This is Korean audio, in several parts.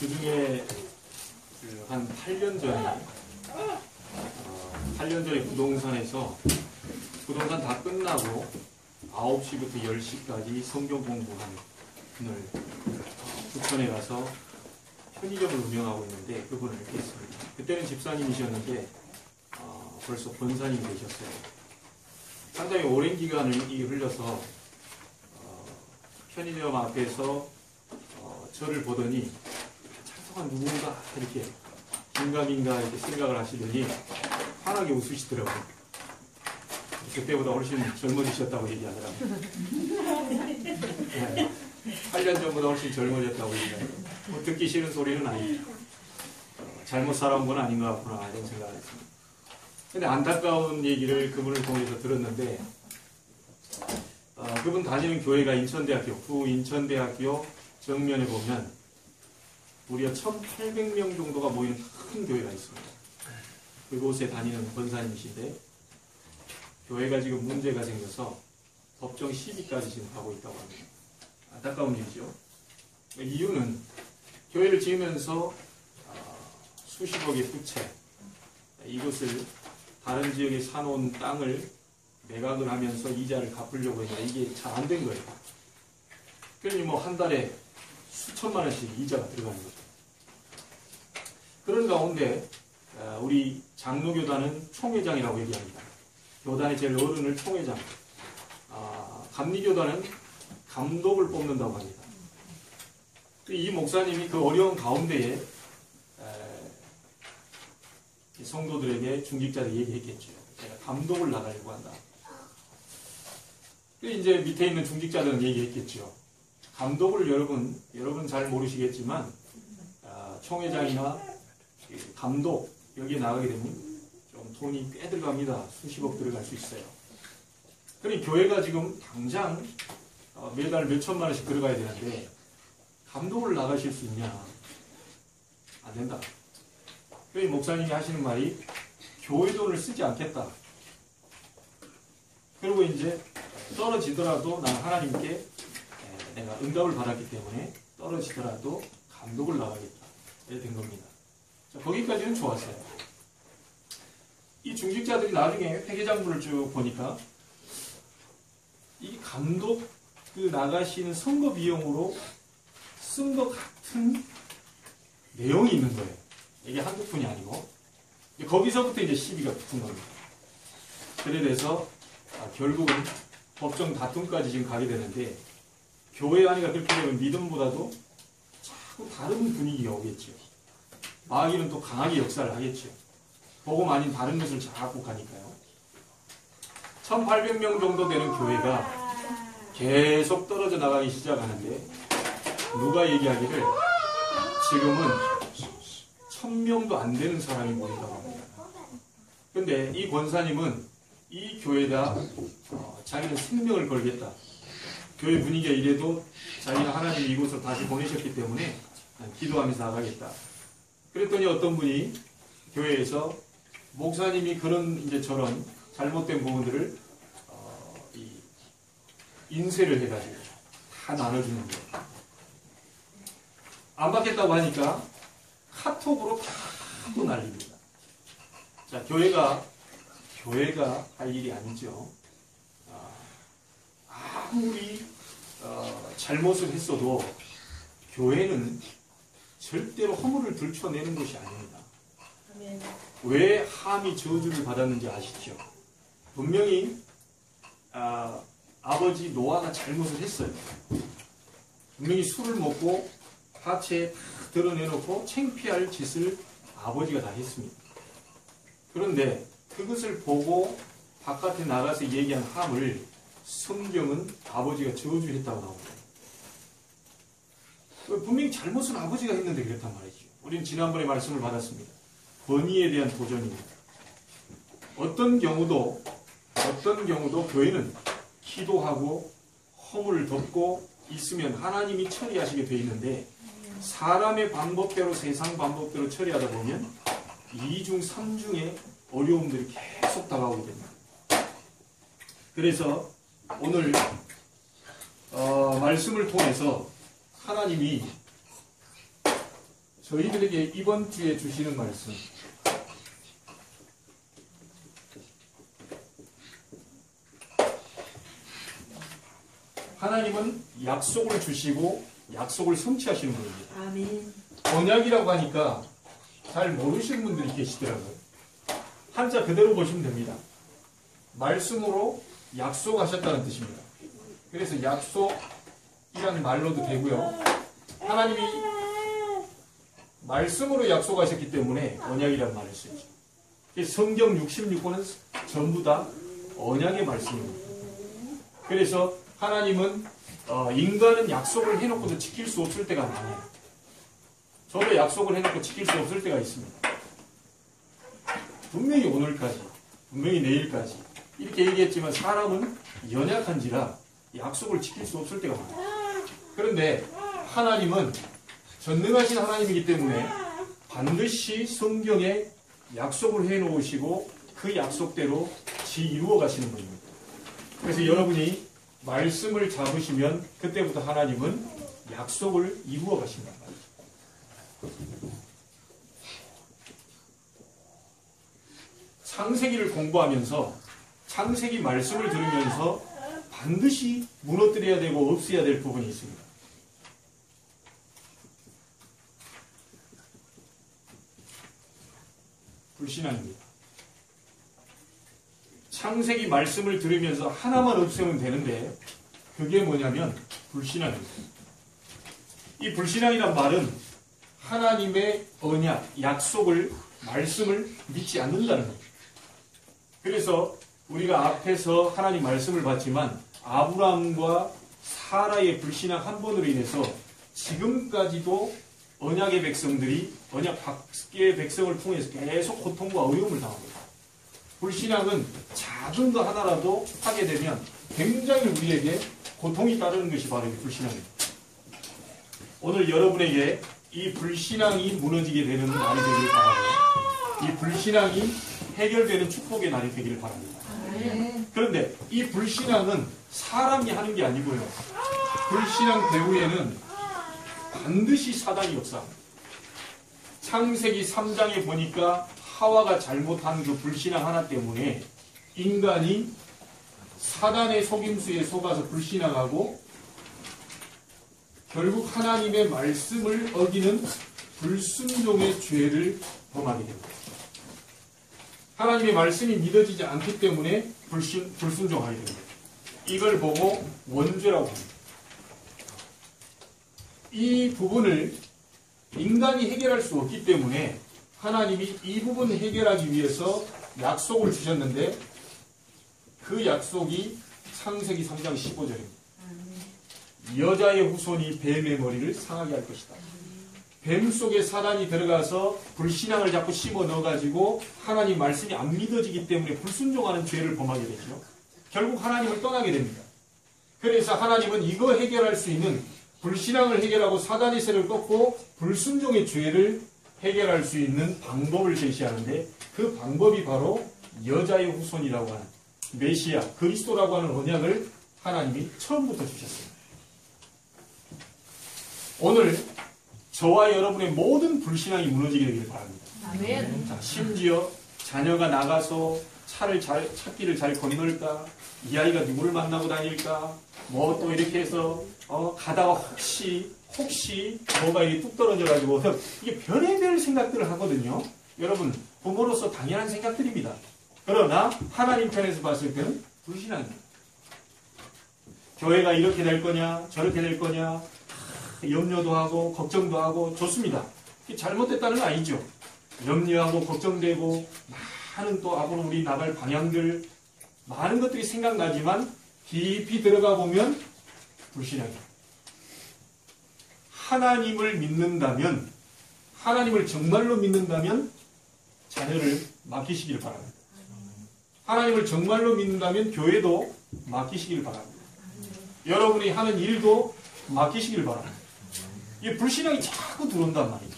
그 중에 한 8년 전에 8년 전에 부동산에서 부동산 다 끝나고 9시부터 10시까지 성경 공부하는 분을 부천에 가서 편의점을 운영하고 있는데 그분을 뵙겠습니다. 그때는 집사님이셨는데 벌써 권사님이 되셨어요. 상당히 오랜 기간을 흘려서 편의점 앞에서 저를 보더니 찬성한 누군가 이렇게 긴가민가 이렇게 생각을 하시더니 환하게 웃으시더라고요. 그때보다 훨씬 젊어지셨다고 얘기하더라고요. 네. 8년 전보다 훨씬 젊어졌다고 얘기하더라고요. 뭐 듣기 싫은 소리는 아닙니다. 잘못 살아온 건 아닌 것 같구나 이런 생각을 했습니다. 근데 안타까운 얘기를 그분을 통해서 들었는데 그분 다니는 교회가 인천대학교, 구인천대학교 정면에 보면 무려 1,800명 정도가 모이는 큰 교회가 있습니다. 그곳에 다니는 권사님이신데 교회가 지금 문제가 생겨서 법정 시비까지 지금 가고 있다고 합니다. 안타까운 일이죠. 이유는 교회를 지으면서 수십억의 부채, 이것을 다른 지역에 사놓은 땅을 매각을 하면서 이자를 갚으려고 했는데 이게 잘 안 된 거예요. 그러니 뭐 한 달에 수천만 원씩 이자가 들어가는 거죠. 그런 가운데 우리 장로교단은 총회장이라고 얘기합니다. 교단의 제일 어른을 총회장, 감리교단은 감독을 뽑는다고 합니다. 이 목사님이 그 어려운 가운데에 성도들에게 중직자들이 얘기했겠죠. 제가 감독을 나가려고 한다. 이제 밑에 있는 중직자들은 얘기했겠죠. 감독을 여러분 잘 모르시겠지만 총회장이나 감독 여기에 나가게 되면 좀 돈이 꽤 들어갑니다. 수십억 들어갈 수 있어요. 그러니 교회가 지금 당장 매달 몇 천만 원씩 들어가야 되는데 감독을 나가실 수 있냐? 안 된다. 그러니 목사님이 하시는 말이 교회 돈을 쓰지 않겠다. 그리고 이제 떨어지더라도 난 하나님께 내가 응답을 받았기 때문에 떨어지더라도 감독을 나가겠다. 이렇게 된 겁니다. 자, 거기까지는 좋았어요. 이 중직자들이 나중에 회계장부를 쭉 보니까 이 감독 나가시는 선거 비용으로 쓴 것 같은 내용이 있는 거예요. 이게 한두 푼이 아니고 거기서부터 이제 시비가 붙은 겁니다. 그래 돼서 결국은 법정 다툼까지 지금 가게 되는데 교회 안에가 그렇게 되면 믿음보다도 자꾸 다른 분위기가 오겠죠. 마귀는 또 강하게 역사를 하겠죠. 복음 아닌 다른 것을 자꾸 가니까요. 1,800명 정도 되는 교회가 계속 떨어져 나가기 시작하는데 누가 얘기하기를 지금은 1,000명도 안 되는 사람이 모인다고 합니다. 그런데 이 권사님은 이 교회다 자기는 생명을 걸겠다. 교회 분위기가 이래도 자기는 하나님이 이곳으로 다시 보내셨기 때문에 기도하면서 나가겠다. 그랬더니 어떤 분이 교회에서 목사님이 그런 이제 저런 잘못된 부분들을 인쇄를 해가지고 다 나눠주는 거예요. 안 받겠다고 하니까 카톡으로 다 또 날립니다. 자, 교회가 할 일이 아니죠. 아무리 잘못을 했어도 교회는 절대로 허물을 들춰내는 것이 아닙니다. 왜 함이 저주를 받았는지 아시죠? 분명히 아버지 노아가 잘못을 했어요. 분명히 술을 먹고 하체에 다 드러내놓고 창피할 짓을 아버지가 다 했습니다. 그런데 그것을 보고 바깥에 나가서 얘기한 함을 성경은 아버지가 저주했다고 나옵니다. 분명히 잘못은 아버지가 했는데 그랬단 말이죠. 우리는 지난번에 말씀을 받았습니다. 권위에 대한 도전입니다. 어떤 경우도 교회는 기도하고 허물을 덮고 있으면 하나님이 처리하시게 되어 있는데 사람의 방법대로 세상 방법대로 처리하다 보면 2중 3중의 어려움들이 계속 다가오게 됩니다. 그래서 오늘 말씀을 통해서 하나님이 저희들에게 이번 주에 주시는 말씀. 하나님은 약속을 주시고 약속을 성취하시는 분입니다. 아멘. 언약이라고 하니까 잘 모르시는 분들이 계시더라고요. 한자 그대로 보시면 됩니다. 말씀으로 약속하셨다는 뜻입니다. 그래서 약속이라는 말로도 되고요. 하나님이 말씀으로 약속하셨기 때문에 언약이라는 말을 쓰죠. 성경 66권은 전부 다 언약의 말씀입니다. 그래서 하나님은 인간은 약속을 해놓고도 지킬 수 없을 때가 많아요. 저도 약속을 해놓고 지킬 수 없을 때가 있습니다. 분명히 오늘까지, 분명히 내일까지 이렇게 얘기했지만 사람은 연약한지라 약속을 지킬 수 없을 때가 많아요. 그런데 하나님은 전능하신 하나님이기 때문에 반드시 성경에 약속을 해놓으시고 그 약속대로 이루어 가시는 분입니다. 그래서 여러분이 말씀을 잡으시면 그때부터 하나님은 약속을 이루어 가신단 말이죠. 창세기를 공부하면서 창세기 말씀을 들으면서 반드시 무너뜨려야 되고 없애야 될 부분이 있습니다. 불신앙입니다. 창세기 말씀을 들으면서 하나만 없애면 되는데 그게 뭐냐면 불신앙입니다. 이 불신앙이란 말은 하나님의 언약, 약속을, 말씀을 믿지 않는다는 거예요. 그래서 우리가 앞에서 하나님 말씀을 봤지만 아브라함과 사라의 불신앙 한 번으로 인해서 지금까지도 언약의 백성들이 언약 밖의 백성을 통해서 계속 고통과 어려움을 당합니다. 불신앙은 작은 거 하나라도 하게 되면 굉장히 우리에게 고통이 따르는 것이 바로 이 불신앙입니다. 오늘 여러분에게 이 불신앙이 무너지게 되는 날이 되길 바라고, 이 불신앙이 해결되는 축복의 날이 되기를 바랍니다. 그런데 이 불신앙은 사람이 하는 게 아니고요. 불신앙 배후에는 반드시 사단이 역사합니다. 창세기 3장에 보니까 하와가 잘못한 그 불신앙 하나 때문에 인간이 사단의 속임수에 속아서 불신앙하고 결국 하나님의 말씀을 어기는 불순종의 죄를 범하게 됩니다. 하나님의 말씀이 믿어지지 않기 때문에 불순종하게 됩니다. 이걸 보고 원죄라고 합니다. 이 부분을 인간이 해결할 수 없기 때문에 하나님이 이 부분을 해결하기 위해서 약속을 주셨는데 그 약속이 창세기 3장 15절입니다. 여자의 후손이 뱀의 머리를 상하게 할 것이다. 뱀 속에 사단이 들어가서 불신앙을 자꾸 심어 넣어가지고 하나님 말씀이 안 믿어지기 때문에 불순종하는 죄를 범하게 되죠. 결국 하나님을 떠나게 됩니다. 그래서 하나님은 이거 해결할 수 있는 불신앙을 해결하고 사단의 세를 꺾고 불순종의 죄를 해결할 수 있는 방법을 제시하는데 그 방법이 바로 여자의 후손이라고 하는 메시아, 그리스도라고 하는 언약을 하나님이 처음부터 주셨습니다. 오늘 저와 여러분의 모든 불신앙이 무너지게 되기를 바랍니다. 아멘. 자, 심지어 자녀가 나가서 찾기를 잘 건널까? 이 아이가 누구를 만나고 다닐까? 뭐 또 이렇게 해서 가다가 혹시 뭐가 이렇게 뚝 떨어져가지고 이게 별의별 생각들을 하거든요. 여러분 부모로서 당연한 생각들입니다. 그러나 하나님 편에서 봤을 때는 불신앙입니다. 교회가 이렇게 될 거냐 저렇게 될 거냐 염려도 하고 걱정도 하고 좋습니다. 이게 잘못됐다는 건 아니죠. 염려하고 걱정되고 많은 또 앞으로 우리 나갈 방향들 많은 것들이 생각나지만 깊이 들어가 보면 불신앙이에요. 하나님을 믿는다면, 하나님을 정말로 믿는다면 자녀를 맡기시길 바랍니다. 하나님을 정말로 믿는다면 교회도 맡기시길 바랍니다. 여러분이 하는 일도 맡기시길 바랍니다. 이 불신앙이 자꾸 들어온단 말이죠.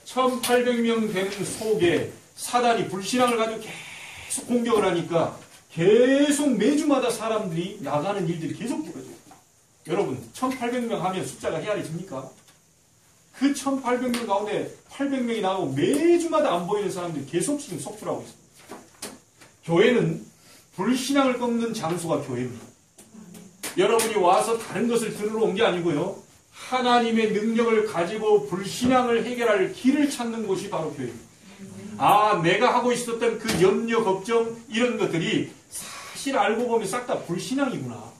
1800명 되는 속에 사단이 불신앙을 가지고 계속 공격을 하니까 계속 매주마다 사람들이 나가는 일들이 계속 벌어져요. 여러분 1800명 하면 숫자가 헤아려집니까? 그 1800명 가운데 800명이 나가고 매주마다 안 보이는 사람들이 계속 지금 속출하고 있습니다. 교회는 불신앙을 꺾는 장소가 교회입니다. 여러분이 와서 다른 것을 들으러 온 게 아니고요. 하나님의 능력을 가지고 불신앙을 해결할 길을 찾는 곳이 바로 교회입니다. 아, 내가 하고 있었던 그 염려, 걱정 이런 것들이 사실 알고 보면 싹 다 불신앙이구나.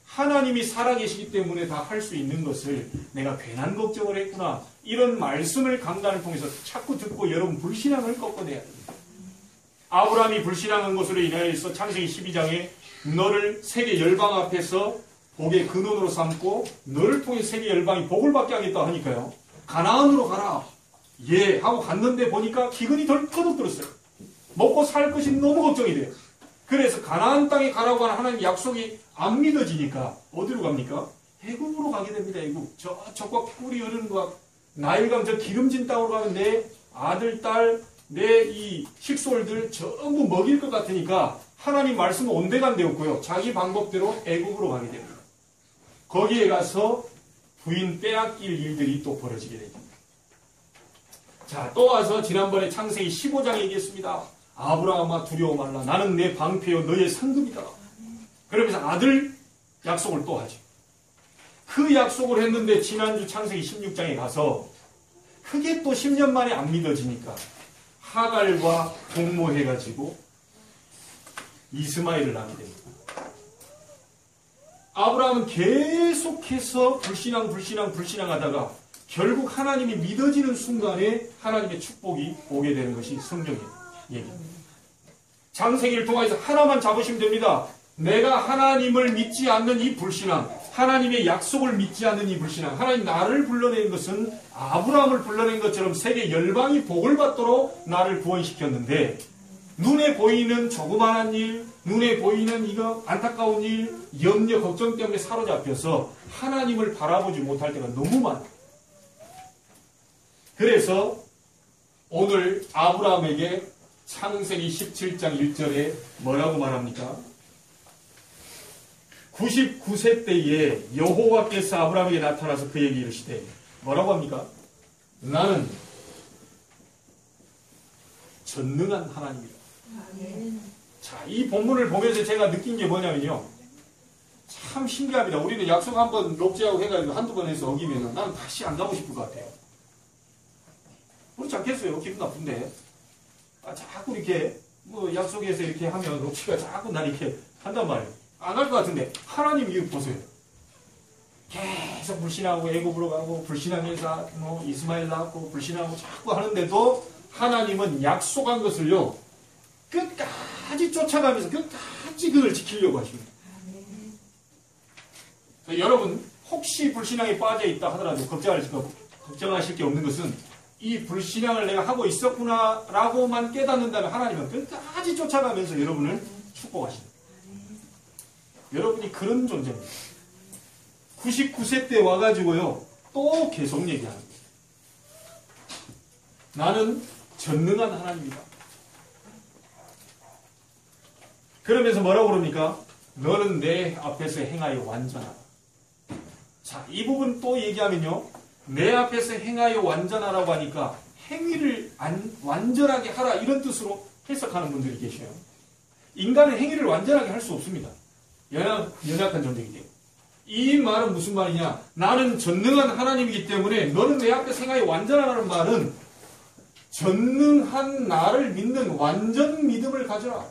하나님이 살아계시기 때문에 다 할 수 있는 것을 내가 괜한 걱정을 했구나. 이런 말씀을 강단을 통해서 자꾸 듣고 여러분 불신앙을 꺾어내야 됩니다. 아브라함이 불신앙한 것으로 인하여서 창세기 12장에 너를 세계 열방 앞에서 복의 근원으로 삼고 너를 통해 세계 열방이 복을 받게 하겠다 하니까요. 가나안으로 가라. 예 하고 갔는데 보니까 기근이 덜커덕 들었어요. 먹고 살 것이 너무 걱정이 돼요. 그래서 가나안 땅에 가라고 하는 하나님 약속이 안 믿어지니까 어디로 갑니까? 애굽으로 가게 됩니다. 애굽. 저쪽과 꿀이 흐르는 것 나일강 저 기름진 땅으로 가면 내 아들, 딸, 내 이 식솔들 전부 먹일 것 같으니까 하나님 말씀은 온데간데였고요. 자기 방법대로 애굽으로 가게 됩니다. 거기에 가서 부인 빼앗길 일들이 또 벌어지게 됩니다. 자, 또 와서 지난번에 창세기 15장 얘기했습니다. 아브라함아 두려워 말라. 나는 내 방패요 너의 상급이다. 그러면서 아들 약속을 또 하죠. 그 약속을 했는데 지난주 창세기 16장에 가서 그게 또 10년 만에 안 믿어지니까 하갈과 동모해가지고 이스마엘을 낳게 됩니다. 아브라함은 계속해서 불신앙하다가 결국 하나님이 믿어지는 순간에 하나님의 축복이 오게 되는 것이 성경의 얘기입니다. 창세기를 통해서 하나만 잡으시면 됩니다. 내가 하나님을 믿지 않는 이 불신앙, 하나님의 약속을 믿지 않는 이 불신앙, 하나님 나를 불러낸 것은 아브라함을 불러낸 것처럼 세계 열방이 복을 받도록 나를 구원시켰는데 눈에 보이는 조그마한 일, 눈에 보이는 이거 안타까운 일, 염려, 걱정 때문에 사로잡혀서 하나님을 바라보지 못할 때가 너무 많아요. 그래서 오늘 아브라함에게 창세기 17장 1절에 뭐라고 말합니까? 99세 때에 여호와께서 아브라함에게 나타나서 그에게 이르시되 뭐라고 합니까? 나는 전능한 하나님이다. 자, 이 본문을 보면서 제가 느낀 게 뭐냐면요. 참 신기합니다. 우리는 약속 한번 록지하고 해가지고 한두 번 해서 어기면 나는 다시 안 가고 싶을 것 같아요. 그렇지 않겠어요? 기분 나쁜데. 자꾸 이렇게 뭐 약속해서 이렇게 하면 록지가 자꾸 날 이렇게 한단 말이에요. 안 할 것 같은데 하나님 이거 보세요. 계속 불신하고 애굽으로 가고 불신하면서 뭐 이스마엘 낳고 불신하고 자꾸 하는데도 하나님은 약속한 것을요 끝까지 쫓아가면서 끝까지 그걸 지키려고 하십니다. 여러분 혹시 불신앙에 빠져 있다 하더라도 걱정하실 게 없는 것은 이 불신앙을 내가 하고 있었구나 라고만 깨닫는다면 하나님은 끝까지 쫓아가면서 여러분을 축복하십니다. 여러분이 그런 존재입니다. 99세 때 와가지고요 또 계속 얘기합니다. 나는 전능한 하나님이다. 그러면서 뭐라고 그럽니까? 너는 내 앞에서 행하여 완전하다. 자, 이 부분 또 얘기하면요. 내 앞에서 행하여 완전하라고 하니까 행위를 완전하게 하라 이런 뜻으로 해석하는 분들이 계셔요. 인간은 행위를 완전하게 할 수 없습니다. 연약한 존재이기 때문에. 이 말은 무슨 말이냐? 나는 전능한 하나님이기 때문에 너는 내 앞에서 행하여 완전하라는 말은 전능한 나를 믿는 완전 믿음을 가져라.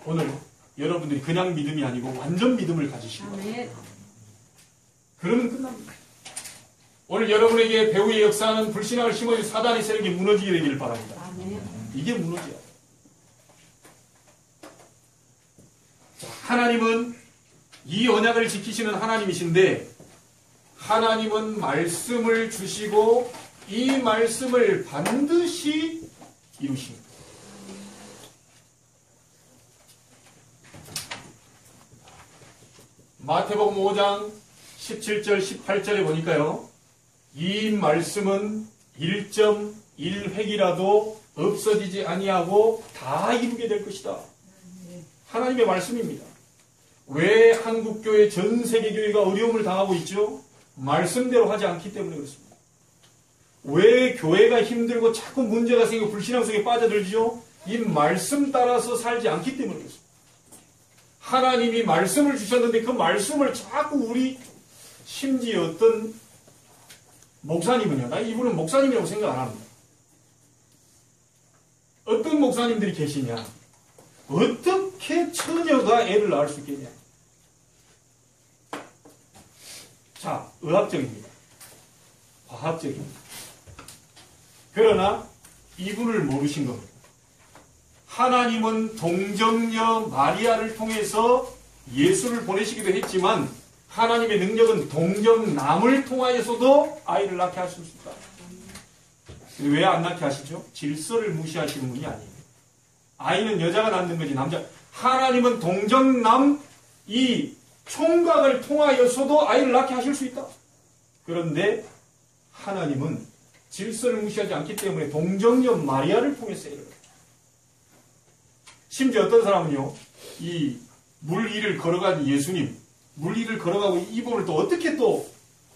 오늘 여러분들이 그냥 믿음이 아니고 완전 믿음을 가지시기 바랍니다. 그러면 끝납니다. 오늘 여러분에게 배후의 역사하는 불신앙을 심어준 사단의 세력이 무너지게 되기를 바랍니다. 이게 무너져요. 하나님은 이 언약을 지키시는 하나님이신데 하나님은 말씀을 주시고 이 말씀을 반드시 이루십니다. 마태복음 5장 17절 18절에 보니까요. 이 말씀은 1.1획이라도 없어지지 아니하고 다 이루게 될 것이다. 하나님의 말씀입니다. 왜 한국교회 전 세계교회가 어려움을 당하고 있죠? 말씀대로 하지 않기 때문에 그렇습니다. 왜 교회가 힘들고 자꾸 문제가 생기고 불신앙 속에 빠져들죠? 이 말씀 따라서 살지 않기 때문에 그렇습니다. 하나님이 말씀을 주셨는데 그 말씀을 자꾸 우리 심지어 어떤 목사님은요. 나 이분은 목사님이라고 생각 안 합니다. 어떤 목사님들이 계시냐. 어떻게 처녀가 애를 낳을 수 있겠냐. 자, 의학적입니다. 과학적입니다. 그러나 이분을 모르신 겁니다. 하나님은 동정녀 마리아를 통해서 예수를 보내시기도 했지만 하나님의 능력은 동정남을 통하여서도 아이를 낳게 하실 수 있다. 왜 안 낳게 하시죠? 질서를 무시하시는 분이 아니에요. 아이는 여자가 낳는 거지 남자. 하나님은 동정남 이 총각을 통하여서도 아이를 낳게 하실 수 있다. 그런데 하나님은 질서를 무시하지 않기 때문에 동정녀 마리아를 통해서 애를 낳게. 심지어 어떤 사람은요. 이 물 위를 걸어간 예수님 물 위를 걸어가고 이분을 또 어떻게 또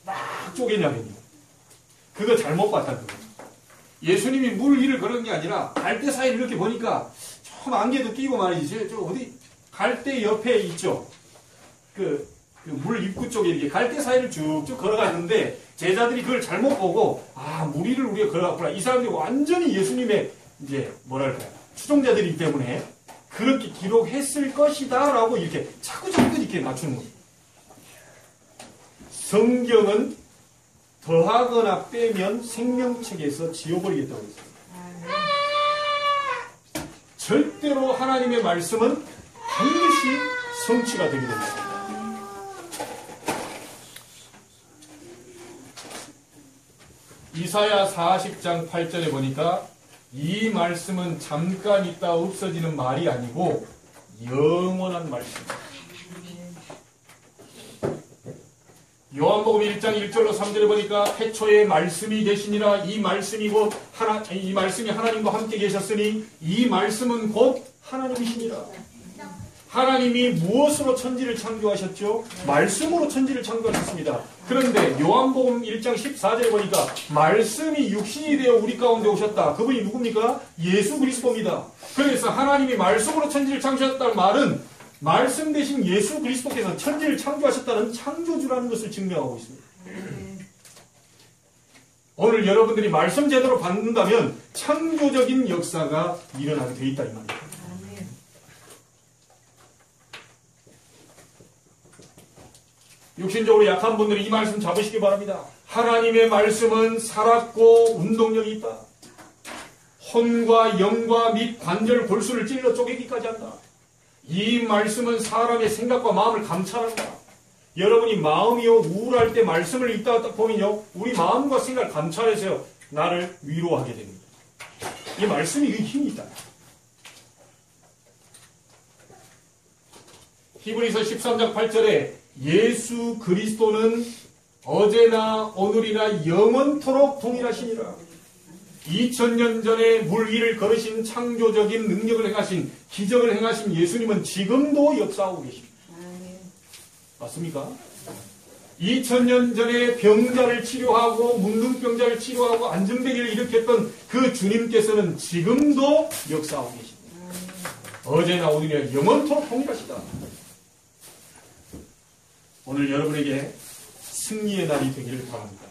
막 쪼개냐면요. 그거 잘못 봤다는 거예요. 예수님이 물 위를 걸은 게 아니라 갈대 사이를 이렇게 보니까 좀 안개도 끼고 말이지. 저 어디 갈대 옆에 있죠. 그 물 입구 쪽에 이렇게 갈대 사이를 쭉쭉 걸어갔는데 제자들이 그걸 잘못 보고 물 위를 우리가 걸어갔구나. 이 사람들이 완전히 예수님의 이제 뭐랄까요 추종자들이기 때문에 그렇게 기록했을 것이다라고 이렇게 자꾸 이렇게 맞추는 거예요. 성경은 더하거나 빼면 생명책에서 지워버리겠다고 했어요. 절대로 하나님의 말씀은 반드시 성취가 되게 됩니다. 이사야 40장 8절에 보니까 이 말씀은 잠깐 있다 없어지는 말이 아니고 영원한 말씀입니다. 요한복음 1장 1절로 3절에 보니까 태초에 말씀이 되시니라. 이 말씀이 하나님과 함께 계셨으니 이 말씀은 곧 하나님이시니라. 하나님이 무엇으로 천지를 창조하셨죠? 말씀으로 천지를 창조하셨습니다. 그런데 요한복음 1장 14절에 보니까 말씀이 육신이 되어 우리 가운데 오셨다. 그분이 누굽니까? 예수 그리스도입니다. 그래서 하나님이 말씀으로 천지를 창조하셨다는 말은 말씀 대신 예수 그리스도께서 천지를 창조하셨다는 창조주라는 것을 증명하고 있습니다. 오늘 여러분들이 말씀 제대로 받는다면 창조적인 역사가 일어나게 되어 있다 이 말입니다. 육신적으로 약한 분들이 이 말씀 잡으시기 바랍니다. 하나님의 말씀은 살았고 운동력이 있다. 혼과 영과 및 관절 골수를 찔러 쪼개기까지 한다. 이 말씀은 사람의 생각과 마음을 감찰한다. 여러분이 마음이요 우울할 때 말씀을 읽다가 딱 보면요 우리 마음과 생각을 감찰해서 나를 위로하게 됩니다. 이 말씀이 그 힘이 있다. 히브리서 13장 8절에 예수 그리스도는 어제나 오늘이나 영원토록 동일하시니라. 2000년 전에 물 위를 걸으신 창조적인 능력을 행하신 기적을 행하신 예수님은 지금도 역사하고 계십니다. 맞습니까? 2000년 전에 병자를 치료하고 문둥병자를 치료하고 안전병을 일으켰던 그 주님께서는 지금도 역사하고 계십니다. 어제나 오늘이나 영원토록 동일하시다. 오늘 여러분에게 승리의 날이 되기를 바랍니다.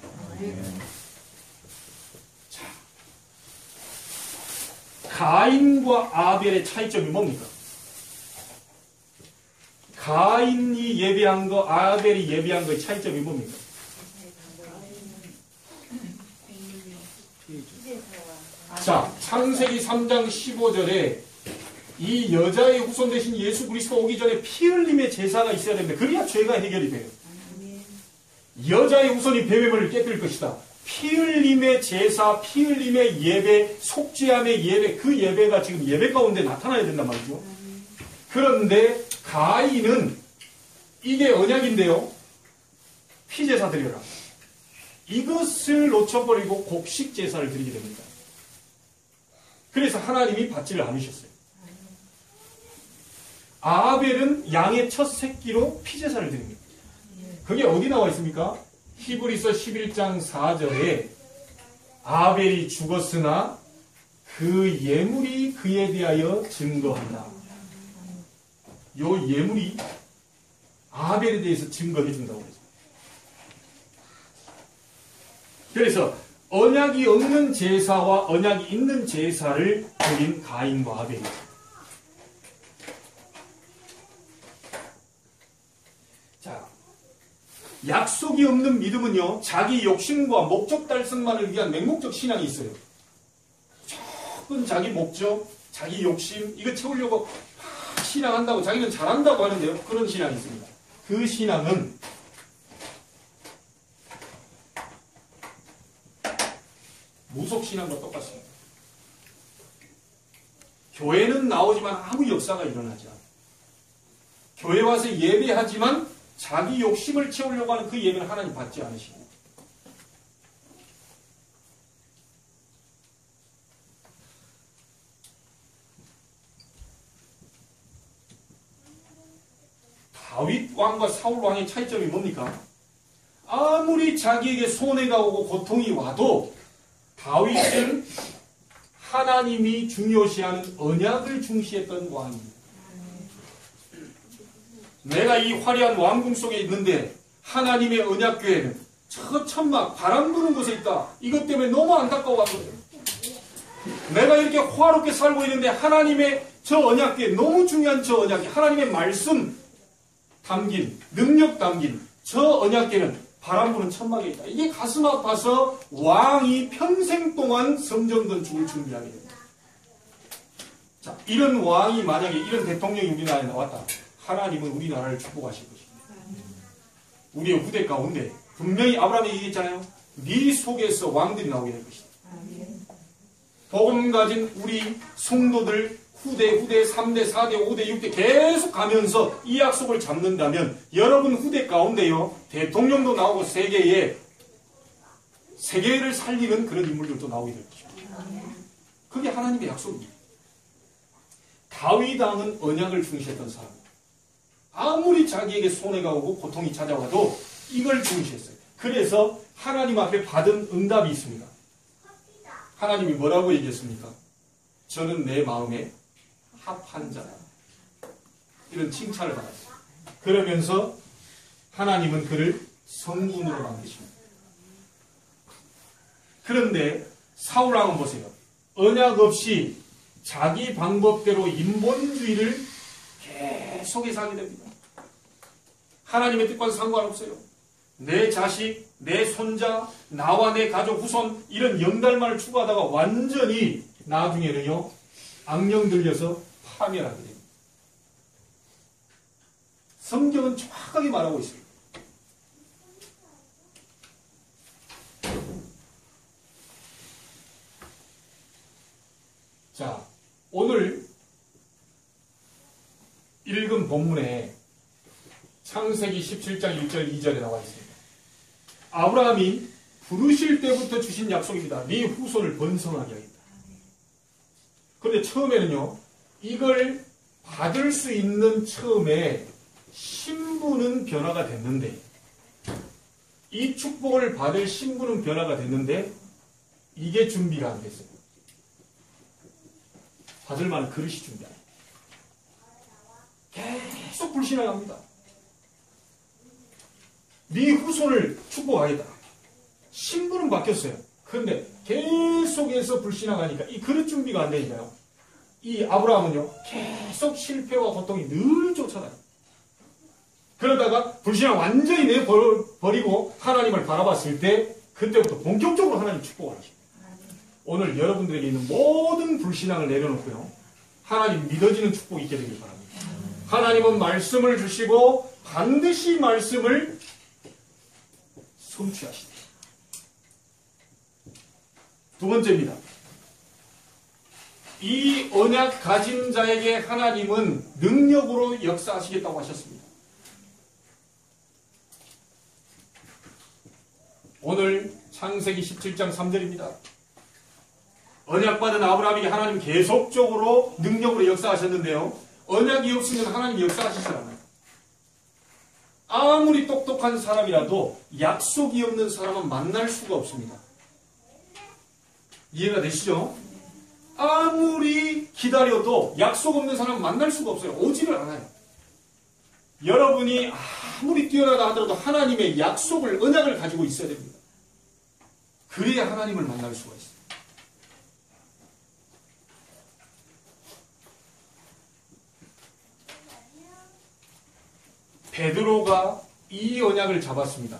자, 가인과 아벨의 차이점이 뭡니까? 가인이 예배한 거, 아벨이 예배한 거의 차이점이 뭡니까? 자, 창세기 3장 15절에 이 여자의 후손 대신 예수 그리스도 오기 전에 피 흘림의 제사가 있어야 됩니다. 그래야 죄가 해결이 돼요. 여자의 후손이 배회물을 깨뜨릴 것이다. 피 흘림의 제사, 피 흘림의 예배, 속죄함의 예배, 그 예배가 지금 예배 가운데 나타나야 된단 말이죠. 그런데 가인은 이게 언약인데요. 피제사 드려라. 이것을 놓쳐버리고 곡식 제사를 드리게 됩니다. 그래서 하나님이 받지를 않으셨어요. 아벨은 양의 첫 새끼로 피제사를 드립니다. 그게 어디 나와 있습니까? 히브리서 11장 4절에 아벨이 죽었으나 그 예물이 그에 대하여 증거한다. 요 예물이 아벨에 대해서 증거해 준다고 그랬어요. 그래서 언약이 없는 제사와 언약이 있는 제사를 드린 가인과 아벨이죠. 자, 약속이 없는 믿음은요, 자기 욕심과 목적 달성만을 위한 맹목적 신앙이 있어요. 조금 자기 목적, 자기 욕심, 이거 채우려고 신앙한다고, 자기는 잘한다고 하는데요, 그런 신앙이 있습니다. 그 신앙은 무속신앙과 똑같습니다. 교회는 나오지만 아무 역사가 일어나지 않아요. 교회 와서 예배하지만 자기 욕심을 채우려고 하는 그 예배는 하나님 받지 않으시고, 다윗 왕과 사울 왕의 차이점이 뭡니까? 아무리 자기에게 손해가 오고 고통이 와도 다윗은 하나님이 중요시하는 언약을 중시했던 왕입니다. 내가 이 화려한 왕궁 속에 있는데 하나님의 언약궤에는 저 천막 바람 부는 곳에 있다. 이것 때문에 너무 안타까워하거든요. 내가 이렇게 화롭게 살고 있는데 하나님의 저 언약궤, 너무 중요한 저 언약궤, 하나님의 말씀 담긴, 능력 담긴 저 언약궤는 바람 부는 천막에 있다. 이게 가슴 아파서 왕이 평생 동안 성전 건축을 준비하게 됩니다. 자, 이런 왕이 만약에 이런 대통령이 우리나라에 나왔다. 하나님은 우리나라를 축복하실 것입니다. 우리의 후대 가운데 분명히 아브라함이 얘기했잖아요. 네 속에서 왕들이 나오게 될 것이다. 복음 가진 우리 성도들 후대, 3대, 4대, 5대, 6대 계속 가면서 이 약속을 잡는다면 여러분 후대 가운데요, 대통령도 나오고 세계를 살리는 그런 인물들도 나오게 될 것입니다. 그게 하나님의 약속입니다. 다윗 왕은 언약을 중시했던 사람입니다. 아무리 자기에게 손해가 오고 고통이 찾아와도 이걸 중시했어요. 그래서 하나님 앞에 받은 응답이 있습니다. 하나님이 뭐라고 얘기했습니까? 저는 내 마음에 합한 자다. 이런 칭찬을 받았어요. 그러면서 하나님은 그를 성군으로 만드십니다. 그런데 사울왕은 보세요. 언약 없이 자기 방법대로 인본주의를 계속해서 하게 됩니다. 하나님의 뜻과는 상관없어요. 내 자식, 내 손자, 나와 내 가족, 후손 이런 영달만을 추구하다가 완전히 나중에는요, 악령 들려서 파멸하게 됩니다. 성경은 정확하게 말하고 있습니다. 자, 오늘 읽은 본문에 창세기 17장 1절 2절에 나와 있습니다. 아브라함이 부르실 때부터 주신 약속입니다. 네 후손을 번성하게 하겠다. 그런데 처음에는요, 이걸 받을 수 있는 처음에 신분은 변화가 됐는데, 이 축복을 받을 신분은 변화가 됐는데, 이게 준비가 안 됐어요. 받을 만한 그릇이 준비 안 돼요. 계속 불신앙합니다. 네 후손을 축복하겠다. 신분은 바뀌었어요. 그런데 계속해서 불신앙하니까 이 그릇 준비가 안 되니까요. 이 아브라함은요, 계속 실패와 고통이 늘 쫓아다녀요. 그러다가 불신앙 완전히 내버리고 하나님을 바라봤을 때 그때부터 본격적으로 하나님 축복을 하십니다. 오늘 여러분들에게 있는 모든 불신앙을 내려놓고요, 하나님 믿어지는 축복이 있게 되길 바랍니다. 하나님은 말씀을 주시고 반드시 말씀을 성취하시다. 두 번째입니다. 이 언약 가진 자에게 하나님은 능력으로 역사하시겠다고 하셨습니다. 오늘 창세기 17장 3절입니다. 언약받은 아브라함에게 하나님 계속적으로 능력으로 역사하셨는데요. 언약이 없으면 하나님이 역사하시지 않아요. 아무리 똑똑한 사람이라도 약속이 없는 사람은 만날 수가 없습니다. 이해가 되시죠? 아무리 기다려도 약속 없는 사람은 만날 수가 없어요. 오지를 않아요. 여러분이 아무리 뛰어나다 하더라도 하나님의 약속을, 언약을 가지고 있어야 됩니다. 그래야 하나님을 만날 수가 있어요. 베드로가 이 언약을 잡았습니다.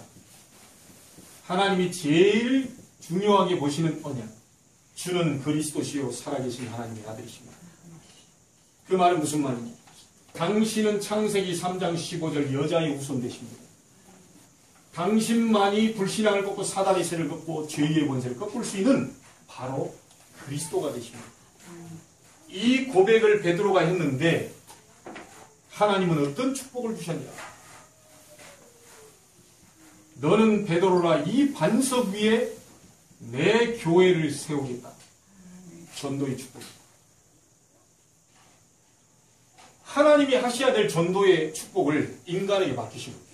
하나님이 제일 중요하게 보시는 언약. 주는 그리스도시요 살아계신 하나님의 아들이십니다. 그 말은 무슨 말입니까? 당신은 창세기 3장 15절 여자의 후손되십니다. 당신만이 불신앙을 꺾고 사단의 세를 꺾고 죄의 권세를 꺾을 수 있는 바로 그리스도가 되십니다. 이 고백을 베드로가 했는데 하나님은 어떤 축복을 주셨냐? 너는 베드로라 이 반석 위에 내 교회를 세우겠다. 전도의 축복. 하나님이 하셔야 될 전도의 축복을 인간에게 맡기신 거예요.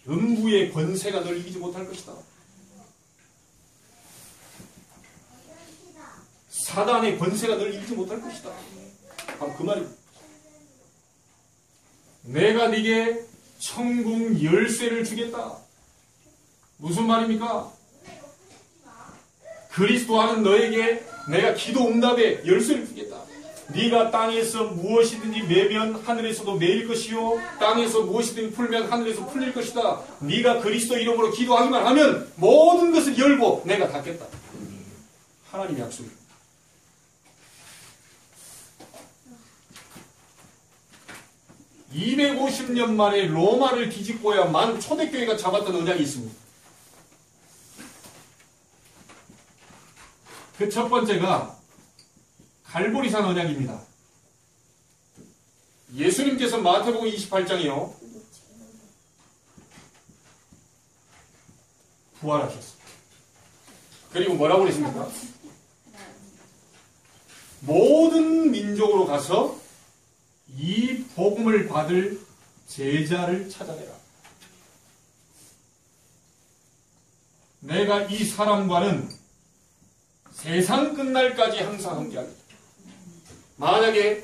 음부의 권세가 널 이기지 못할 것이다. 사단의 권세가 널 이기지 못할 것이다. 바로 그 말입니다. 내가 네게 천국 열쇠를 주겠다. 무슨 말입니까? 그리스도 하는 너에게 내가 기도 응답의 열쇠를 주겠다. 네가 땅에서 무엇이든지 매면 하늘에서도 매일 것이요 땅에서 무엇이든지 풀면 하늘에서 풀릴 것이다. 네가 그리스도 이름으로 기도하기만 하면 모든 것을 열고 내가 닫겠다. 하나님의 약속입니다. (250년) 만에 로마를 뒤집고야만 초대교회가 잡았던 언약이 있습니다. 그 첫 번째가 갈보리산 언약입니다. 예수님께서 마태복음 28장이요 부활하셨어요. 그리고 뭐라고 그랬습니까? 모든 민족으로 가서 이 복음을 받을 제자를 찾아내라. 내가 이 사람과는 세상 끝날까지 항상 함께하겠다. 만약에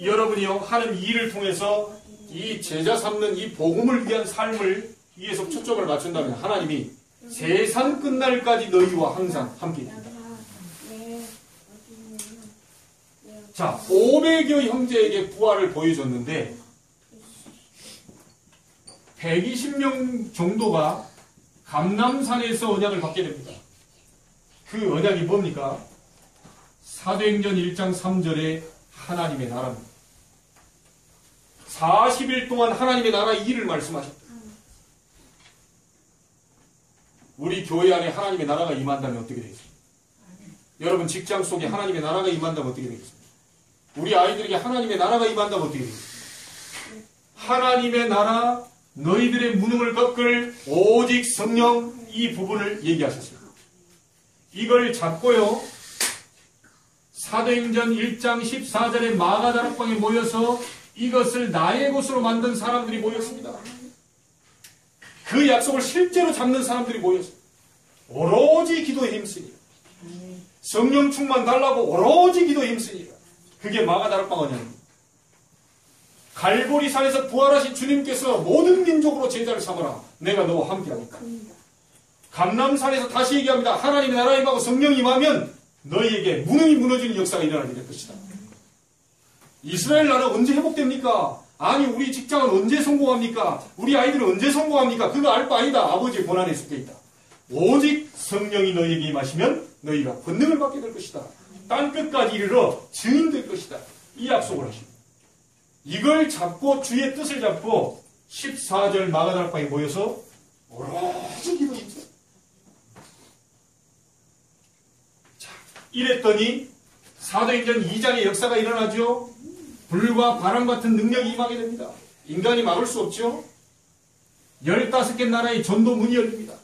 여러분이요 하는 일을 통해서 이 제자 삼는 이 복음을 위한 삶을 위해서 초점을 맞춘다면 하나님이 세상 끝날까지 너희와 항상 함께합니다. 자, 500여 형제에게 부활을 보여줬는데 120명 정도가 감람산에서 언약을 받게 됩니다. 그 언약이 뭡니까? 사도행전 1장 3절에 하나님의 나라입니다. 40일 동안 하나님의 나라의 일을 말씀하셨다. 우리 교회 안에 하나님의 나라가 임한다면 어떻게 되겠습니까? 여러분 직장 속에 하나님의 나라가 임한다면 어떻게 되겠습니까? 우리 아이들에게 하나님의 나라가 임한다면 어떻게 되겠습니까? 하나님의 나라, 너희들의 무능을 꺾을 오직 성령, 이 부분을 얘기하셨습니다. 이걸 잡고요 사도행전 1장 14절에 마가다락방에 모여서 이것을 나의 것으로 만든 사람들이 모였습니다. 그 약속을 실제로 잡는 사람들이 모였습니다. 오로지 기도에 힘쓰니라. 성령 충만 달라고 오로지 기도에 힘쓰니라. 그게 마가다락방 언약입니다. 갈보리산에서 부활하신 주님께서 모든 민족으로 제자를 삼으라. 내가 너와 함께하니까. 감람산에서 다시 얘기합니다. 하나님의 나라에 임하고 성령이 임하면 너희에게 무능이 무너지는 역사가 일어나게 될 것이다. 이스라엘 나라 언제 회복됩니까? 아니 우리 직장은 언제 성공합니까? 우리 아이들은 언제 성공합니까? 그거 알 바 아니다. 아버지의 권한에 속해 있다. 오직 성령이 너희에게 임하시면 너희가 권능을 받게 될 것이다. 땅끝까지 이르러 증인될 것이다. 이 약속을 하십니다. 이걸 잡고 주의 뜻을 잡고 14절 마가다락방에 모여서 오로지 기도했죠. 자, 이랬더니 사도행전 2장의 역사가 일어나죠. 불과 바람 같은 능력이 임하게 됩니다. 인간이 막을 수 없죠. 15개 나라의 전도 문이 열립니다.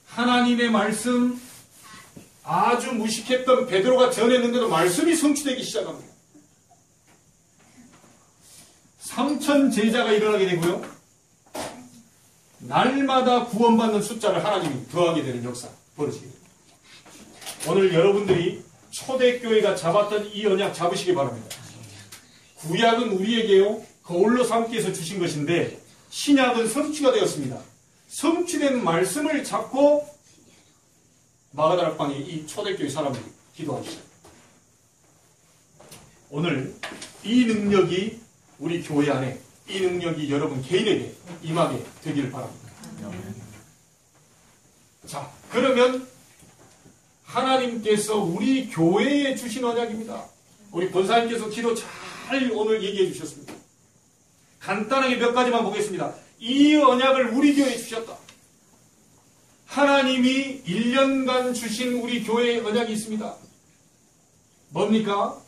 하나님의 말씀, 아주 무식했던 베드로가 전했는데도 말씀이 성취되기 시작합니다. 3천 제자가 일어나게 되고요. 날마다 구원받는 숫자를 하나님이 더하게 되는 역사 벌어지게 됩니다. 오늘 여러분들이 초대교회가 잡았던 이 언약 잡으시기 바랍니다. 구약은 우리에게요 거울로 삼기 위해서 주신 것인데 신약은 성취가 되었습니다. 성취된 말씀을 잡고 마가다락방에 이 초대교회 사람들이 기도하기 시작합니다. 오늘 이 능력이 우리 교회 안에 이 능력이 여러분 개인에게 임하게 되기를 바랍니다. 자, 그러면 하나님께서 우리 교회에 주신 언약입니다. 우리 권사님께서 기도 잘 오늘 얘기해 주셨습니다. 간단하게 몇 가지만 보겠습니다. 이 언약을 우리 교회에 주셨다. 하나님이 1년간 주신 우리 교회에 언약이 있습니다. 뭡니까?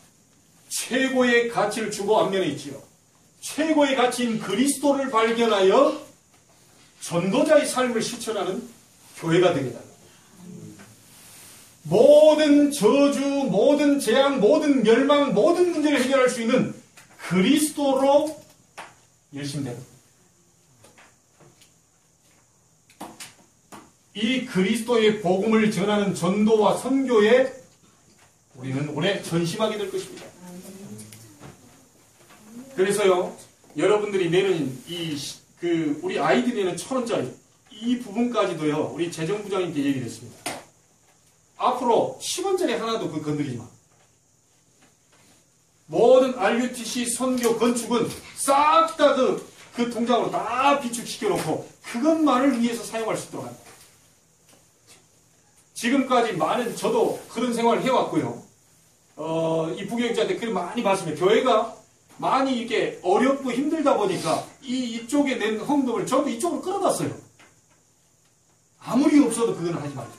최고의 가치를 주고 앞면에 있지요. 최고의 가치인 그리스도를 발견하여 전도자의 삶을 실천하는 교회가 되겠다. 모든 저주, 모든 재앙, 모든 멸망, 모든 문제를 해결할 수 있는 그리스도로 열심히 되는 이 그리스도의 복음을 전하는 전도와 선교에 우리는 올해 전심하게 될 것입니다. 그래서요, 여러분들이 내는 우리 아이들이 내는 1,000원짜리 이 부분까지도요, 우리 재정부장님께 얘기를 했습니다. 앞으로 10원짜리 하나도 건드리지 마. 모든 RUTC 선교 건축은 싹 다 그 통장으로 다 비축시켜 놓고 그것만을 위해서 사용할 수 있도록 합니다. 지금까지 많은, 저도 그런 생활을 해왔고요. 이 부교육자한테 글 많이 봤습니다. 교회가 많이 이렇게 어렵고 힘들다 보니까 이쪽에 낸 헌금을 전부 이쪽으로 끌어놨어요. 아무리 없어도 그건 하지 말죠.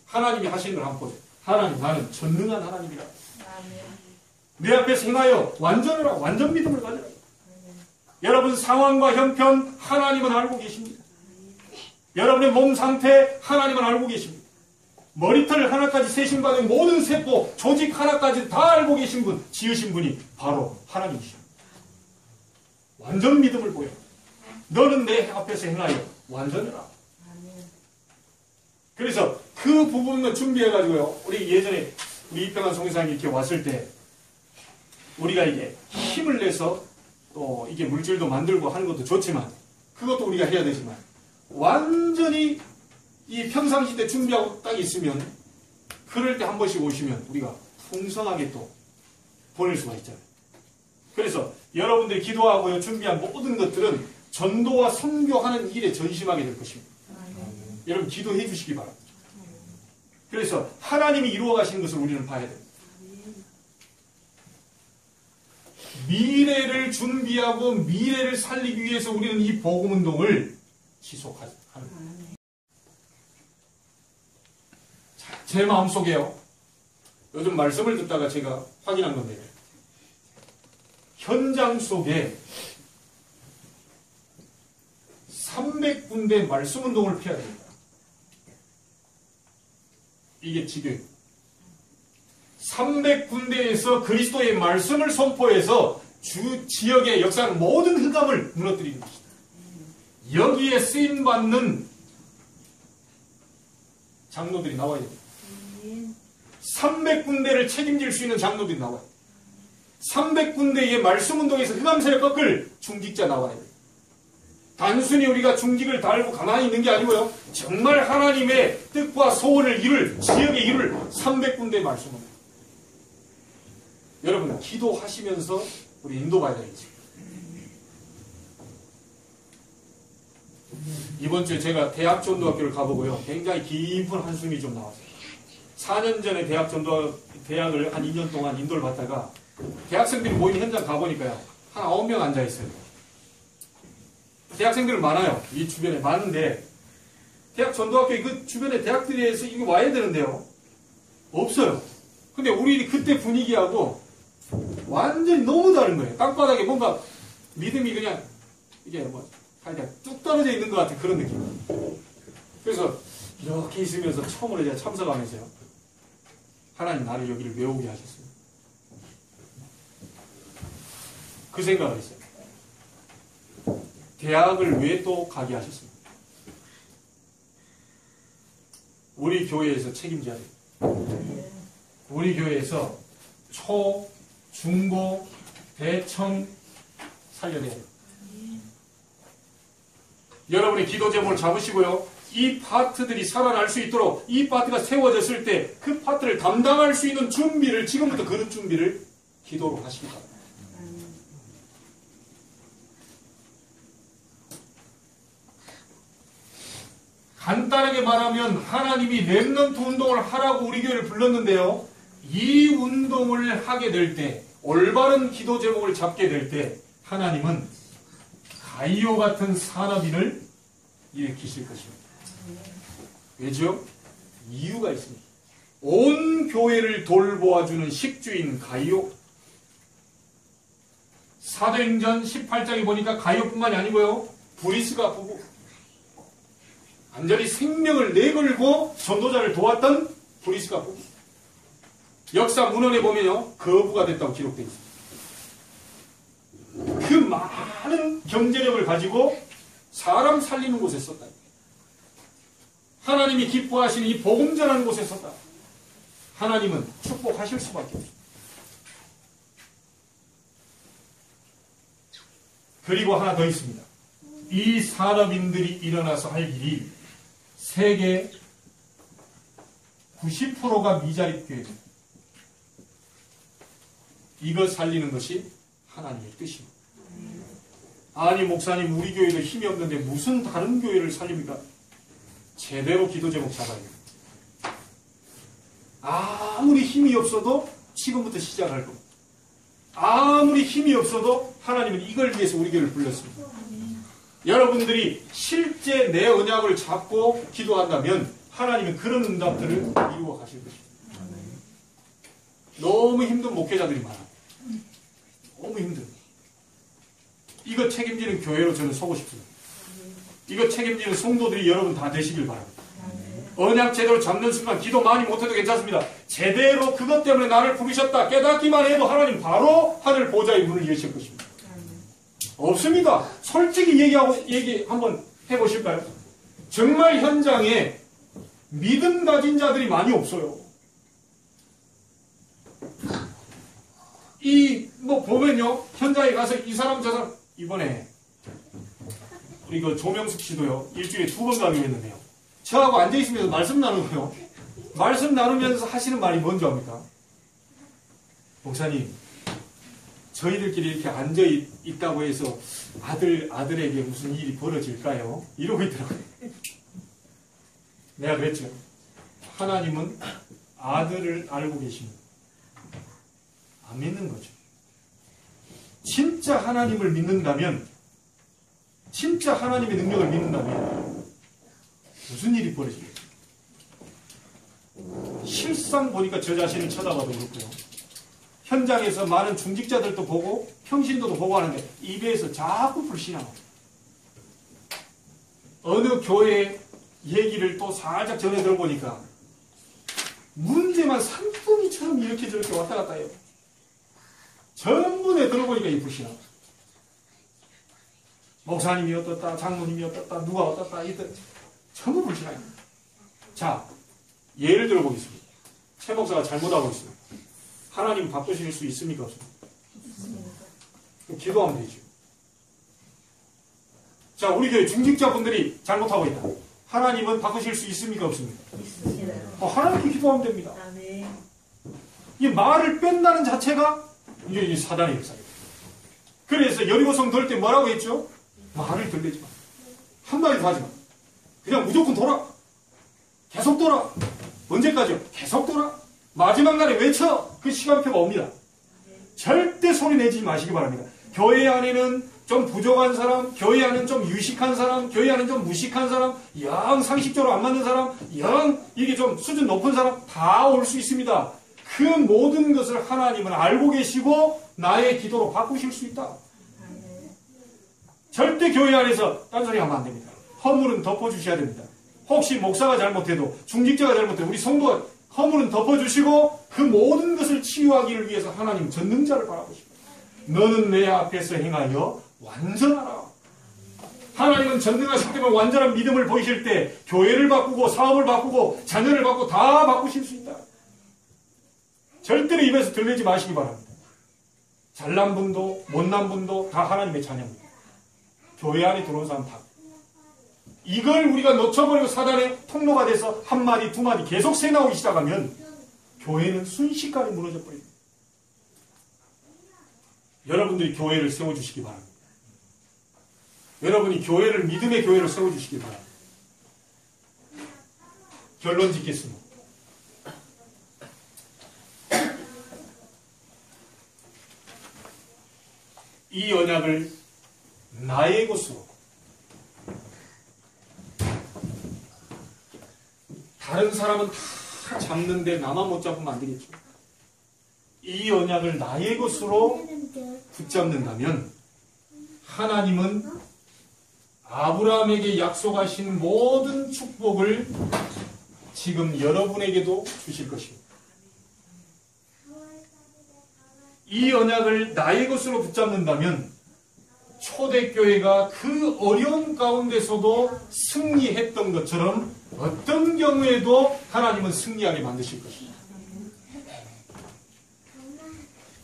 하나님이 하시는 걸 한번 보세요. 하나님, 나는 전능한 하나님이라. 내 앞에서 행하여 완전하라. 완전 믿음을 가져라. 여러분 상황과 형편 하나님은 알고 계십니다. 여러분의 몸 상태 하나님은 알고 계십니다. 머리털 하나까지 세신 받은 모든 세포, 조직 하나까지 다 알고 계신 분, 지으신 분이 바로 하나님이십니다. 완전 믿음을 보여. 너는 내 앞에서 행하여 완전해라. 그래서 그 부분을 준비해가지고요. 우리 예전에 우리 이평한 송이사님이 이렇게 왔을 때 우리가 이게 힘을 내서 또 이게 물질도 만들고 하는 것도 좋지만 그것도 우리가 해야 되지만 완전히 이 평상시 때 준비하고 딱 있으면 그럴 때 한 번씩 오시면 우리가 풍성하게 또 보낼 수가 있잖아요. 그래서 여러분들이 기도하고 준비한 모든 것들은 전도와 선교하는 일에 전심하게 될 것입니다. 여러분 기도해 주시기 바랍니다. 그래서 하나님이 이루어 가시는 것을 우리는 봐야 됩니다. 미래를 준비하고 미래를 살리기 위해서 우리는 이 복음운동을 지속하는 겁니다. 제 마음속에요. 요즘 말씀을 듣다가 제가 확인한 건데요. 현장 속에 300군데 말씀운동을 펴야 됩니다. 이게 지금 300군데에서 그리스도의 말씀을 선포해서 지역의 역사하는 모든 흑암을 무너뜨리는 것이다. 여기에 쓰임받는 장로들이 나와야 됩니다. 300군데를 책임질 수 있는 장로들이 나와야 됩니다. 300군데의 말씀운동에서 흑암세를 꺾을 중직자 나와야 됩니다. 단순히 우리가 중직을 달고 가만히 있는 게 아니고요. 정말 하나님의 뜻과 소원을 이룰, 지역에 이룰 300군데의 말씀을. 여러분, 기도하시면서 우리 인도받아야 되겠죠. 이번 주에 제가 대학전도학교를 가보고요. 굉장히 깊은 한숨이 좀 나왔어요. 4년 전에 대학을 한 2년 동안 인도를 받다가 대학생들이 모이는 현장 가보니까요. 한 9명 앉아있어요. 대학생들 많아요. 이 주변에 많은데 대학 전도학교 그 주변에 대학들에서 이게 와야 되는데요. 없어요. 근데 우리 그때 분위기하고 완전히 너무 다른 거예요. 땅바닥에 뭔가 믿음이 그냥 이게 그냥 뚝 떨어져 있는 것 같은 그런 느낌. 그래서 이렇게 있으면서 처음으로 제가 참석하면서요. 하나님 나를 여기를 왜 오게 하셨어요? 그 생각을 했어요. 대학을 왜 또 가게 하셨습니까? 우리 교회에서 책임져야 돼요. 우리 교회에서 초, 중고, 대청 살려내야 돼요. 여러분의 기도 제목을 잡으시고요. 이 파트들이 살아날 수 있도록 이 파트가 세워졌을 때 그 파트를 담당할 수 있는 준비를 지금부터 그릇 준비를 기도로 하시기 바랍니다. 간단하게 말하면 하나님이 렘넌트 운동을 하라고 우리 교회를 불렀는데요. 이 운동을 하게 될 때, 올바른 기도 제목을 잡게 될 때 하나님은 가이오 같은 산업인을 일으키실 것입니다. 왜죠? 이유가 있습니다. 온 교회를 돌보아주는 식주인 가이오. 사도행전 18장에 보니까 가이오뿐만이 아니고요. 브리스가 부부. 완전히 생명을 내걸고 전도자를 도왔던 브리스가 부부. 역사 문헌에 보면요. 거부가 됐다고 기록되어 있습니다. 그 많은 경제력을 가지고 사람 살리는 곳에 썼다. 하나님이 기뻐하시는 이 복음 전하는 곳에 썼다. 하나님은 축복하실 수밖에 없습니다. 그리고 하나 더 있습니다. 이 산업인들이 일어나서 할 일이 세계 90%가 미자립 교회입니다. 이거 살리는 것이 하나님의 뜻입니다. 아니 목사님 우리 교회도 힘이 없는데 무슨 다른 교회를 살립니까? 제대로 기도 제목 잡아야 됩니다. 아무리 힘이 없어도 지금부터 시작할 겁니다. 아무리 힘이 없어도 하나님은 이걸 위해서 우리 교회를 불렀습니다. 여러분들이 실제 내 언약을 잡고 기도한다면 하나님은 그런 응답들을 이루어 가실 것입니다. 너무 힘든 목회자들이 많아요. 너무 힘든. 이거 책임지는 교회로 저는 서고 싶습니다. 이거 책임지는 성도들이 여러분 다 되시길 바랍니다. 언약 제대로 잡는 순간 기도 많이 못해도 괜찮습니다. 제대로 그것 때문에 나를 부르셨다 깨닫기만 해도 하나님 바로 하늘 보좌의 문을 여실 것입니다. 없습니다. 솔직히 얘기 한번 해보실까요? 정말 현장에 믿음 가진 자들이 많이 없어요. 보면요. 현장에 가서 이 사람 저 사람 이번에 우리 그 조명숙 씨도요. 일주일에 2번 가기로 했는데요. 저하고 앉아있으면서 말씀 나누고요. 말씀 나누면서 하시는 말이 뭔지 압니까? 목사님 저희들끼리 이렇게 앉아있다고 해서 아들에게 무슨 일이 벌어질까요? 이러고 있더라고요. 내가 그랬죠. 하나님은 아들을 알고 계십니다. 안 믿는 거죠. 진짜 하나님을 믿는다면, 진짜 하나님의 능력을 믿는다면 무슨 일이 벌어지겠어요? 실상 보니까 저 자신을 쳐다봐도 그렇고요. 현장에서 많은 중직자들도 보고 평신도도 보고 하는데 입에서 자꾸 불신하고 어느 교회 얘기를 또 살짝 전해 들어보니까 문제만 산더미처럼 이렇게 저렇게 왔다 갔다 해요. 전부 내 들어보니까 이 불신하고 목사님이 어떻다 장로님이 어떻다 누가 어떻다 이들 전부 불신하고. 자, 예를 들어보겠습니다. 최 목사가 잘못하고 있어요. 하나님 바꾸실 수 있습니까? 없습니까? 그럼 기도하면 되죠. 자, 우리 교회 중직자분들이 잘못하고 있다. 하나님은 바꾸실 수 있습니까? 없습니까? 하나님께 기도하면 됩니다. 이 말을 뺀다는 자체가 이게 사단의 역사입니다. 그래서 여리고성 돌 때 뭐라고 했죠? 말을 들리지 마. 한마디도 하지 마. 그냥 무조건 돌아. 계속 돌아. 언제까지요? 계속 돌아. 마지막 날에 외쳐. 그 시간표가 옵니다. 절대 소리 내지 마시기 바랍니다. 교회 안에는 좀 부족한 사람, 교회 안에는 좀 유식한 사람, 교회 안에는 좀 무식한 사람, 영 상식적으로 안 맞는 사람, 영 이게 좀 수준 높은 사람 다 올 수 있습니다. 그 모든 것을 하나님은 알고 계시고 나의 기도로 바꾸실 수 있다. 절대 교회 안에서 딴소리 하면 안 됩니다. 허물은 덮어주셔야 됩니다. 혹시 목사가 잘못해도 중직자가 잘못해도 우리 성도가 허물은 덮어주시고 그 모든 것을 치유하기를 위해서 하나님 전능자를 바라보십니다. 너는 내 앞에서 행하여 완전하라. 하나님은 전능하시기 때문에 완전한 믿음을 보이실 때 교회를 바꾸고 사업을 바꾸고 자녀를 바꾸고 다 바꾸실 수 있다. 절대로 입에서 들리지 마시기 바랍니다. 잘난 분도 못난 분도 다 하나님의 자녀입니다. 교회 안에 들어온 사람 다. 이걸 우리가 놓쳐버리고 사단의 통로가 돼서 한 마디 두 마디 계속 새 나오기 시작하면 교회는 순식간에 무너져 버립니다. 여러분들이 교회를 세워주시기 바랍니다. 여러분이 교회를 믿음의 교회를 세워주시기 바랍니다. 결론 짓겠습니다. 이 언약을 나의 것으로, 다른 사람은 다 잡는데 나만 못 잡으면 안 되겠죠. 이 언약을 나의 것으로 붙잡는다면 하나님은 아브라함에게 약속하신 모든 축복을 지금 여러분에게도 주실 것입니다. 이 언약을 나의 것으로 붙잡는다면 초대교회가 그 어려운 가운데서도 승리했던 것처럼 어떤 경우에도 하나님은 승리하게 만드실 것입니다.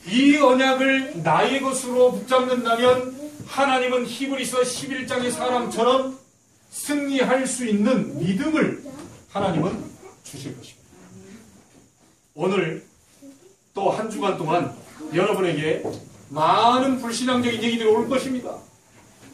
이 언약을 나의 것으로 붙잡는다면 하나님은 히브리서 11장의 사람처럼 승리할 수 있는 믿음을 하나님은 주실 것입니다. 오늘 또 한 주간 동안 여러분에게 많은 불신앙적인 얘기들이 올 것입니다.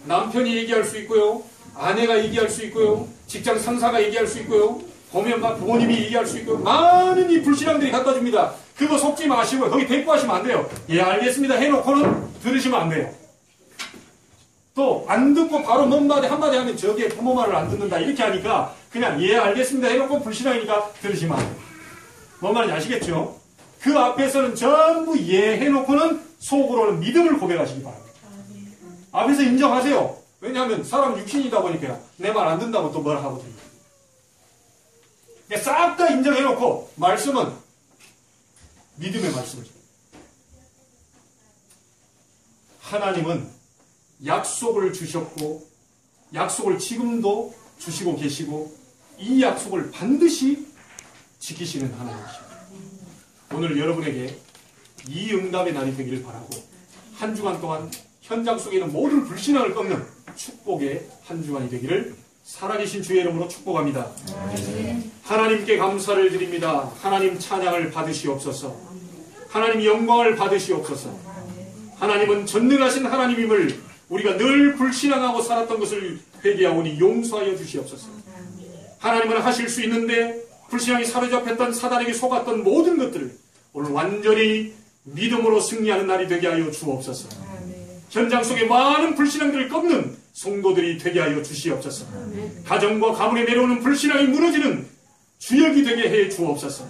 남편이 얘기할 수 있고요, 아내가 얘기할 수 있고요, 직장 상사가 얘기할 수 있고요, 보면 부모님이 얘기할 수 있고요, 많은 이 불신앙들이 갖다 줍니다. 그거 속지 마시고요. 거기 대꾸하시면 안 돼요. 예, 알겠습니다 해놓고는 들으시면 안 돼요. 또 안 듣고 바로 한마디 하면 저게 부모 말을 안 듣는다 이렇게 하니까 그냥 예 알겠습니다 해놓고 불신앙이니까 들으시면 안 돼요. 뭔 말인지 아시겠죠? 그 앞에서는 전부 예 해놓고는 속으로는 믿음을 고백하시기 바랍니다. 앞에서 인정하세요. 왜냐하면 사람 육신이다 보니까 내 말 안 듣는다고 또 뭐라 하거든요. 싹 다 인정해놓고 말씀은 믿음의 말씀이죠. 하나님은 약속을 주셨고 약속을 지금도 주시고 계시고 이 약속을 반드시 지키시는 하나님이십니다. 오늘 여러분에게 이 응답의 날이 되기를 바라고 한 주간 동안 현장 속에 있는 모든 불신앙을 꺾는 축복의 한 주간이 되기를 살아계신 주의 이름으로 축복합니다. 하나님께 감사를 드립니다. 하나님 찬양을 받으시옵소서. 하나님 영광을 받으시옵소서. 하나님은 전능하신 하나님임을 우리가 늘 불신앙하고 살았던 것을 회개하오니 용서하여 주시옵소서. 하나님은 하실 수 있는데 불신앙이 사로잡혔던 사단에게 속았던 모든 것들을 오늘 완전히 믿음으로 승리하는 날이 되게 하여 주옵소서. 현장 속에 많은 불신앙들을 꺾는 성도들이 되게 하여 주시옵소서. 가정과 가문에 내려오는 불신앙이 무너지는 주역이 되게 해 주옵소서.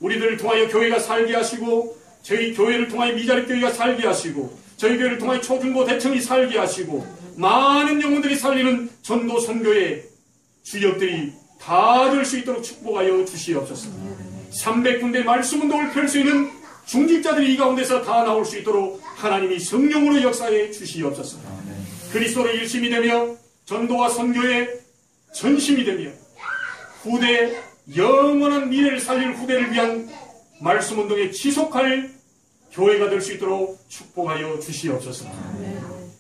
우리들을 통하여 교회가 살게 하시고 저희 교회를 통하여 미자립교회가 살게 하시고 저희 교회를 통하여 초중고 대청이 살게 하시고 많은 영혼들이 살리는 전도 선교의 주역들이 다 될 수 있도록 축복하여 주시옵소서. 300군데 말씀 운동을 펼 수 있는 중직자들이 이 가운데서 다 나올 수 있도록 하나님이 성령으로 역사해 주시옵소서. 그리스도로 일심이 되며 전도와 선교의 전심이 되며 후대 영원한 미래를 살릴 후대를 위한 말씀 운동에 지속할 교회가 될 수 있도록 축복하여 주시옵소서.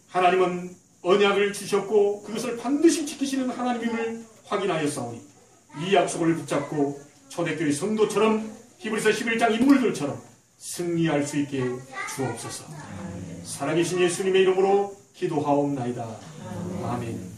하나님은 언약을 주셨고 그것을 반드시 지키시는 하나님임을 확인하였사오니 이 약속을 붙잡고 초대교회 성도처럼 히브리서 11장 인물들처럼 승리할 수 있게 주옵소서. 살아계신 예수님의 이름으로 기도하옵나이다. 아멘.